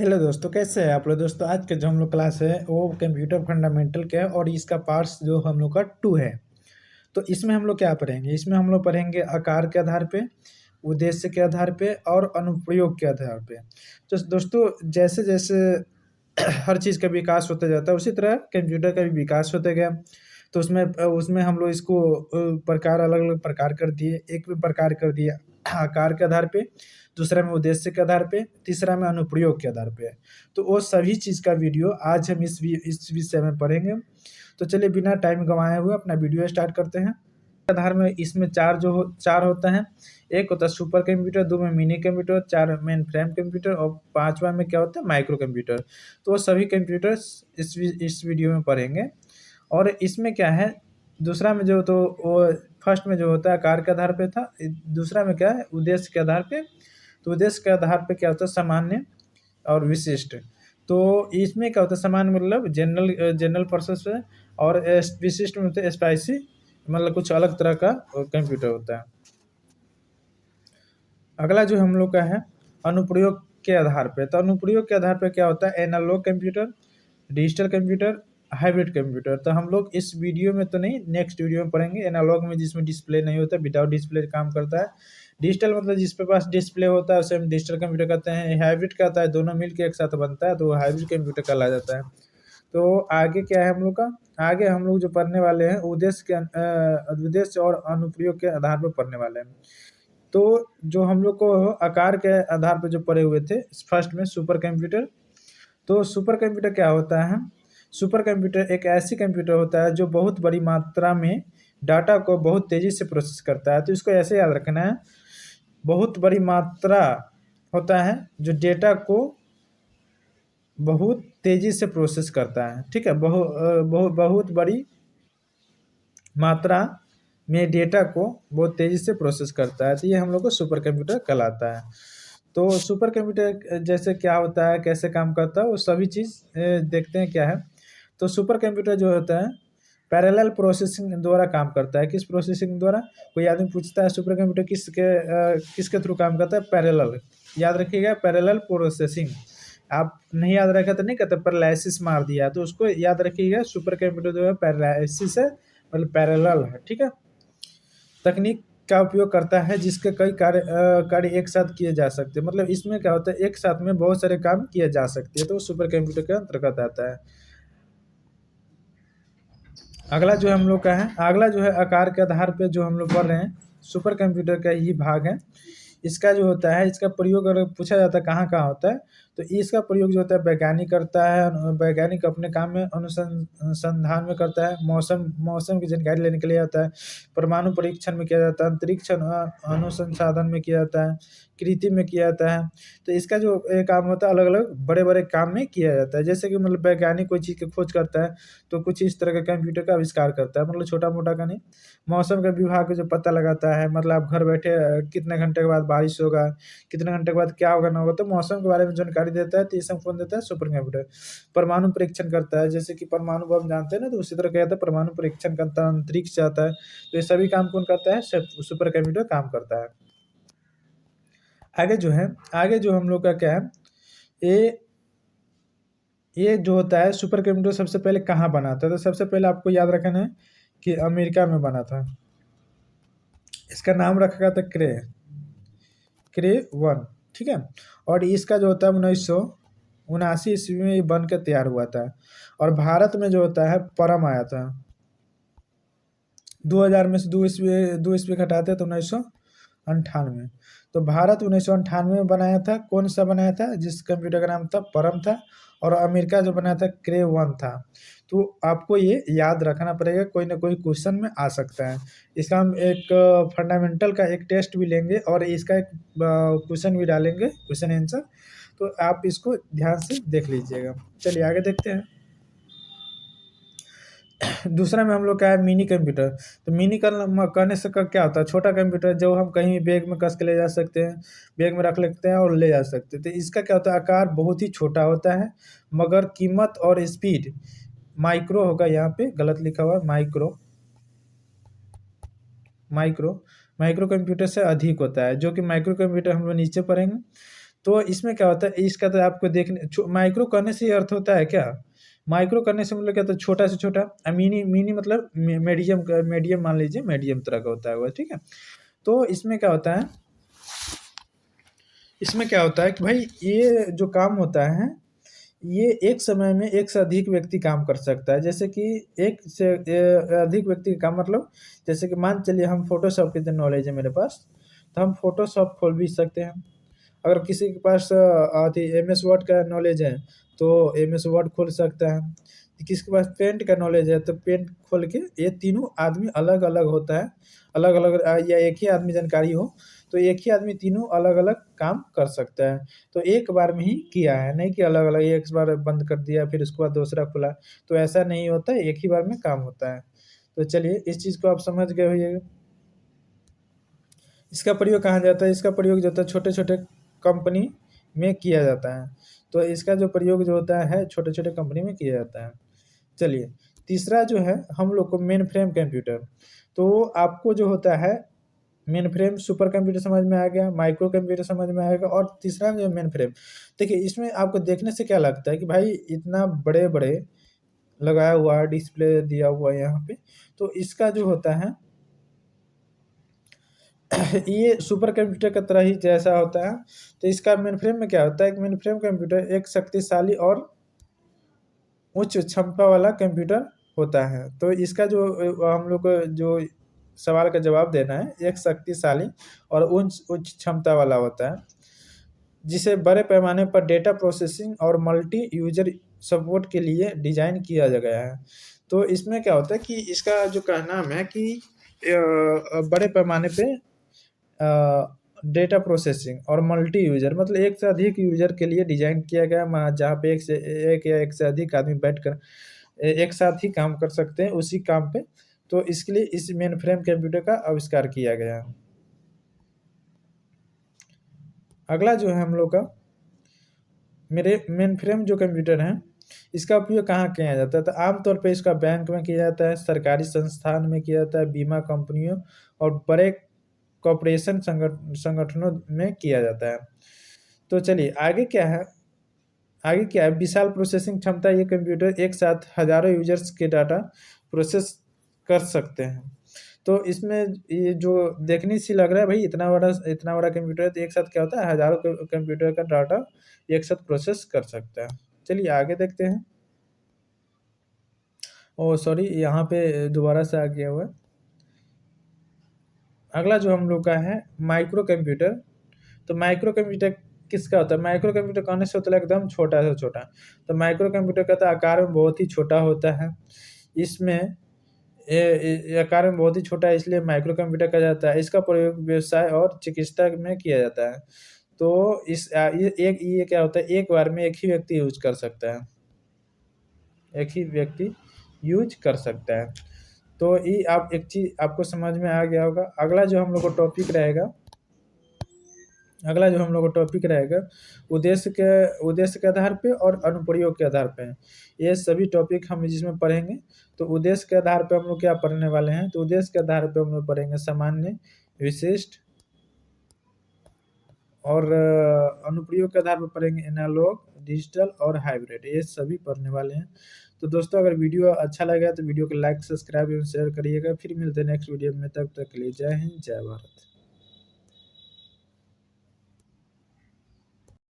Hello दोस्तों, कैसे हैं आप लोग। दोस्तों आज के जो हम लोग क्लास है वो कंप्यूटर फंडामेंटल का है और इसका पार्ट्स जो हम लोग का 2 है। तो इसमें हम लोग क्या पढ़ेंगे, इसमें हम लोग पढ़ेंगे आकार के आधार पे, उद्देश्य के आधार पे और अनुप्रयोग के आधार पे। तो दोस्तों जैसे जैसे हर चीज़ का विकास होता जाता है उसी तरह कंप्यूटर का भी विकास होता गया। तो उसमें उसमें हम लोग इसको प्रकार अलग अलग प्रकार कर दिए। एक में प्रकार कर दिया आकार के आधार पे, दूसरा में उद्देश्य के आधार पे, तीसरा में अनुप्रयोग के आधार पे। तो वो सभी चीज़ का वीडियो आज हम इस विषय में पढ़ेंगे। तो चलिए बिना टाइम गंवाए हुए अपना वीडियो स्टार्ट करते हैं। आधार में इसमें चार होता है। एक होता है सुपर कंप्यूटर, दो में मिनी कंप्यूटर, चार मेन फ्रेम कंप्यूटर और पांचवा में क्या होता है माइक्रो कंप्यूटर। तो वो सभी कंप्यूटर्स इस वीडियो में पढ़ेंगे। और इसमें क्या है, दूसरा में जो तो वो फर्स्ट में जो होता है आकार के आधार पे था, दूसरा में क्या है उद्देश्य के आधार पे। तो उद्देश्य के आधार पे क्या होता है सामान्य और विशिष्ट। तो इसमें क्या होता है सामान्य मतलब जनरल पर्पस है और विशिष्ट में होता है स्पाइसी, मतलब कुछ अलग तरह का कंप्यूटर होता है। अगला जो हम लोग का है अनुप्रयोग के आधार पे। तो अनुप्रयोग के आधार पे क्या होता है analog computer, digital computer, hybrid computer. तो हम लोग इस वीडियो में तो नहीं, नेक्स्ट वीडियो में पढ़ेंगे। एनालॉग में जिसमें डिस्प्ले नहीं होता, विदाउट डिस्प्ले काम करता है। डिजिटल मतलब जिसके पास डिस्प्ले होता है उसे हम डिजिटल कंप्यूटर कहते हैं। हाइब्रिड का होता है दोनों मिलकर एक साथ बनता है तो हाइब्रिड कंप्यूटर कहला जाता है। तो आगे क्या है हम लोग का, आगे हम लोग जो पढ़ने वाले हैं उद्देश्य और अनुप्रयोग के आधार पर पढ़ने वाले हैं। तो जो हम लोग को आकार के आधार पर जो पढ़े हुए थे फर्स्ट में सुपर कंप्यूटर। तो सुपर कंप्यूटर क्या होता है, सुपर कंप्यूटर एक ऐसी कंप्यूटर होता है जो बहुत बड़ी मात्रा में डाटा को बहुत तेज़ी से प्रोसेस करता है। तो इसको ऐसे याद रखना है, बहुत बड़ी मात्रा होता है जो डेटा को बहुत तेज़ी से प्रोसेस करता है। ठीक है, बहुत बड़ी मात्रा में डेटा को बहुत तेज़ी से प्रोसेस करता है। तो ये हम लोग को सुपर कंप्यूटर कहलाता है। तो सुपर कंप्यूटर जैसे क्या होता है, कैसे काम करता है, वो सभी चीज़ देखते हैं क्या है। तो सुपर कंप्यूटर जो होता है पैरेलल प्रोसेसिंग द्वारा काम करता है। किस प्रोसेसिंग द्वारा, कोई आदमी पूछता है सुपर कंप्यूटर किसके थ्रू काम करता है, पैरेलल। याद रखिएगा पैरेलल प्रोसेसिंग। आप नहीं याद रखा तो नहीं कहते पैरालिसिस मार दिया, तो उसको याद रखिएगा सुपर कंप्यूटर जो है पैरालिसिस है मतलब पैरेलल है। ठीक है, तकनीक का उपयोग करता है जिसके कई कार्य एक साथ किए जा सकते हैं। मतलब इसमें क्या होता है एक साथ में बहुत सारे काम किए जा सकते हैं, तो सुपर कंप्यूटर के अंतर्गत आता है। अगला जो हम लोग का है, अगला जो है आकार के आधार पे जो हम लोग पढ़ रहे हैं सुपर कंप्यूटर का ही भाग है। इसका जो होता है इसका प्रयोग अगर पूछा जाता है कहाँ कहाँ होता है, तो इसका प्रयोग जो होता है वैज्ञानिक करता है। वैज्ञानिक अपने काम में अनुसंधान में करता है, मौसम की जानकारी लेने के लिए आता है, परमाणु परीक्षण में किया जाता है, अंतरिक्ष अनुसंधान में किया जाता है, कृषि में किया जाता है। तो इसका जो काम होता है अलग अलग बड़े बड़े काम में किया जाता है। जैसे कि मतलब वैज्ञानिक कोई चीज़ की खोज करता है तो कुछ इस तरह का कंप्यूटर का आविष्कार करता है, मतलब छोटा मोटा का नहीं। मौसम का विभाग जो पता लगाता है, मतलब आप घर बैठे कितने घंटे के बाद बारिश होगा, कितने घंटे के बाद क्या होगा ना होगा, तो मौसम के बारे में जानकारी देता है। तो ये सब कौन देता है, सुपर कंप्यूटर। परमाणु परीक्षण करता है, जैसे कि परमाणु बम जानते हैं ना, तो उसी तरह क्या जाता है परमाणु परीक्षण करता है, अंतरिक्ष जाता है। तो ये सभी काम कौन करता है, सुपर कंप्यूटर काम करता है। आगे जो है, आगे जो हम लोग का क्या है, ये ये जो होता है सुपर कंप्यूटर सबसे पहले कहाँ बना था। तो सबसे पहले आपको याद रखना है कि अमेरिका में बना था। इसका नाम रखा गया था क्रे 1। ठीक है, और इसका जो होता है 1979 ईस्वी में ये बन के तैयार हुआ था। और भारत में जो होता है परम आया था 2000 में से दो ईस्वी घटाते तो 1998। तो भारत 1998 में बनाया था। कौन सा बनाया था, जिस कंप्यूटर का नाम था परम था। और अमेरिका जो बनाया था क्रे 1 था। तो आपको ये याद रखना पड़ेगा, कोई ना कोई क्वेश्चन में आ सकता है। इसका हम एक फंडामेंटल का एक टेस्ट भी लेंगे और इसका एक क्वेश्चन भी डालेंगे, क्वेश्चन आंसर। तो आप इसको ध्यान से देख लीजिएगा। चलिए आगे देखते हैं। दूसरा में हम लोग क्या है मिनी कंप्यूटर। तो मिनी करने से क्या होता है, छोटा कंप्यूटर जो हम कहीं भी बैग में कस के ले जा सकते हैं, बैग में रख लेते हैं और ले जा सकते हैं। तो इसका क्या होता है आकार बहुत ही छोटा होता है, मगर कीमत और स्पीड माइक्रो होगा, यहाँ पे गलत लिखा हुआ है माइक्रो माइक्रो माइक्रो कंप्यूटर से अधिक होता है, जो कि माइक्रो कंप्यूटर हम लोग नीचे पढ़ेंगे। तो इसमें क्या होता है, इसका तो आपको देखने माइक्रो करने से ये अर्थ होता है क्या, माइक्रो करने से मतलब क्या होता है, छोटा से छोटा, मिनी मिनी मतलब मीडियम मीडियम मान लीजिए, मीडियम तरह का होता है वो, ठीक है। तो इसमें क्या होता है, इसमें क्या होता है कि भाई ये जो काम होता है, ये एक समय में एक से अधिक व्यक्ति काम कर सकता है। जैसे कि एक से अधिक व्यक्ति का काम मतलब, जैसे कि मान चलिए हम फोटोशॉप की नॉलेज है मेरे पास, तो हम फोटोशॉप खोल भी सकते हैं। अगर किसी के पास एम एस वर्ड का नॉलेज है तो एम एस वर्ड खोल सकता है। किसी के पास पेंट का नॉलेज है तो पेंट खोल के, ये तीनों आदमी अलग अलग होता है, अलग अलग, या एक ही आदमी जानकारी हो तो एक ही आदमी तीनों अलग अलग काम कर सकता है। तो एक बार में ही किया है, नहीं कि अलग अलग एक बार बंद कर दिया फिर उसके बाद दूसरा खुला, तो ऐसा नहीं होता है, एक ही बार में काम होता है। तो चलिए इस चीज़ को आप समझ गए होइएगा। इसका प्रयोग कहाँ जाता है, इसका प्रयोग जो होता है छोटे छोटे कंपनी में किया जाता है। तो इसका जो प्रयोग जो होता है छोटे छोटे कंपनी में किया जाता है। चलिए तीसरा जो है हम लोग को मेन फ्रेम कंप्यूटर। तो आपको जो होता है मेन फ्रेम, सुपर कंप्यूटर समझ में आ गया, माइक्रो कंप्यूटर समझ में आएगा, और तीसरा जो मेन फ्रेम। देखिए इसमें आपको देखने से क्या लगता है कि भाई इतना बड़े बड़े लगाया हुआ है, डिस्प्ले दिया हुआ है यहाँ पे, तो इसका जो होता है ये सुपर कंप्यूटर की तरह ही जैसा होता है। तो इसका मेन फ्रेम में क्या होता है, कि मेन फ्रेम कंप्यूटर एक शक्तिशाली और उच्च क्षमता वाला कंप्यूटर होता है। तो इसका जो हम लोग को जो सवाल का जवाब देना है, एक शक्तिशाली और उच्च उच्च क्षमता वाला होता है, जिसे बड़े पैमाने पर डेटा प्रोसेसिंग और मल्टी यूजर सपोर्ट के लिए डिजाइन किया गया है। तो इसमें क्या होता है कि इसका जो कहना है कि बड़े पैमाने पे डेटा प्रोसेसिंग और मल्टी यूजर मतलब एक से अधिक यूजर के लिए डिजाइन किया गया, जहाँ पे एक या एक से अधिक आदमी बैठकर एक साथ ही काम कर सकते हैं उसी काम पे। तो इसके लिए इस मेन फ्रेम कंप्यूटर का आविष्कार किया गया। अगला जो है हम लोग का मेरे मेन फ्रेम जो कंप्यूटर है, इसका उपयोग कहाँ किया जाता है, तो आमतौर पे इसका बैंक में किया जाता है, सरकारी संस्थान में किया जाता है, बीमा कंपनियों और बड़े कॉरपोरेशन संगठनों में किया जाता है। तो चलिए आगे क्या है, आगे क्या है, विशाल प्रोसेसिंग क्षमता, ये कंप्यूटर एक साथ हजारों यूजर्स के डाटा प्रोसेस कर सकते हैं। तो इसमें ये जो देखने से लग रहा है भाई इतना बड़ा कंप्यूटर है, तो एक साथ क्या होता है, हजारों कंप्यूटर का डाटा एक साथ प्रोसेस कर सकता है। चलिए आगे देखते हैं। ओ सॉरी, यहाँ पे दोबारा से आ गया हुआ है। अगला जो हम लोग का है माइक्रो कंप्यूटर। तो माइक्रो कंप्यूटर किसका होता है, माइक्रो कंप्यूटर कहने से होता है एकदम छोटा से छोटा। तो माइक्रो कंप्यूटर का तो आकार में बहुत ही छोटा होता है। इसमें आकार में बहुत ही छोटा है, इसलिए माइक्रो कंप्यूटर कहा जाता है। इसका प्रयोग व्यवसाय और चिकित्सा में किया जाता है। तो ये क्या होता है, एक बार में एक ही व्यक्ति यूज कर सकता है, एक ही व्यक्ति यूज कर सकता है। तो ये आप एक चीज आपको समझ में आ गया होगा। अगला जो हम लोग को टॉपिक रहेगा, अगला जो हम लोग का टॉपिक रहेगा उद्देश्य के आधार पे और अनुप्रयोग के आधार पे। ये सभी टॉपिक हम जिसमें पढ़ेंगे। तो उद्देश्य के आधार पे हम लोग क्या पढ़ने वाले हैं, तो उद्देश्य के आधार पे हम लोग पढ़ेंगे सामान्य, विशिष्ट और अनुप्रयोग के आधार पर पढ़ेंगे एनालॉग, डिजिटल और हाइब्रिड, ये सभी पढ़ने वाले हैं। तो दोस्तों अगर वीडियो अच्छा लगा तो वीडियो को लाइक, सब्सक्राइब एवं शेयर करिएगा। फिर मिलते हैं नेक्स्ट वीडियो में, तब तक के लिए जय हिंद, जय भारत।